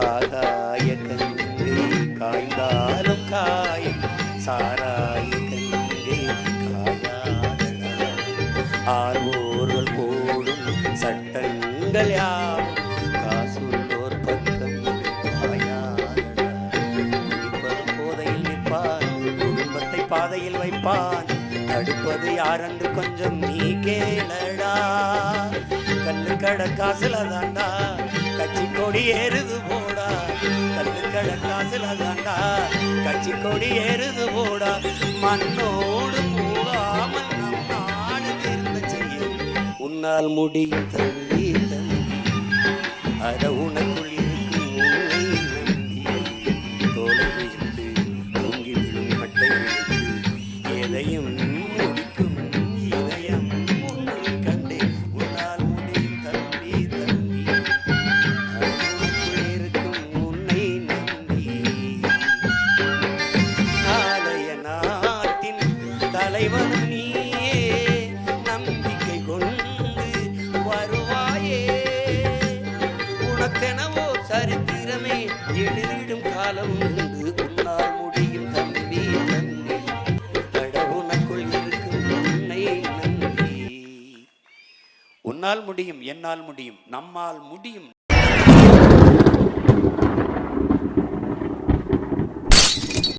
ஆகாய கங்கை காய்ந்தாலும் காயும் சாராய கங்கை காயாதடா. ஆர்வோர்கள் போடும் சட்டங்கள் யாவும் காசுள்ளோர் பக்கம் காயாதடா. குடிப்பது போதையில் நிற்பான், குடும்பத்தை பாதையில் வைப்பான், தடுப்பது யாரென்று கொஞ்சம் நீ கேளடா. கல்லு கடை காசுல தாண்டா கட்சி கொடி ஏறுது போடா. கல்லு கடை காசுல தாண்டா கட்சி கொடி ஏறுது போடா. மண்ணோடு போகாமல் நம் நாடு திரும்ப செய்யும் உன்னால் முடியும் தம்பி தம்பி. அட உனக்குள் இருக்கும் உன்னை நம்பி தோலை வைத்து தூங்கி விழும் மட்டை வைத்து எதையும் முடிக்கும் இதயம் உன்னில் கண்டே உன்னால் முடியும் தம்பி தம்பி. உனக்குள் இருக்கும் உன்னை நம்பி. நாளைய நாட்டின் தலைவனும் நீயே, நம்பிக்கை கொண்டு வருவாயே. உனக்கெனவோ சரித்திரமே எழுதிடும் காலம் உண்டு. உன்னால் முடியும் தம்பி தம்பி. அட உனக்குள் இருக்கும் உன்னை நம்பி. உன்னால் முடியும், என்னால் முடியும், நம்மால் முடியும்.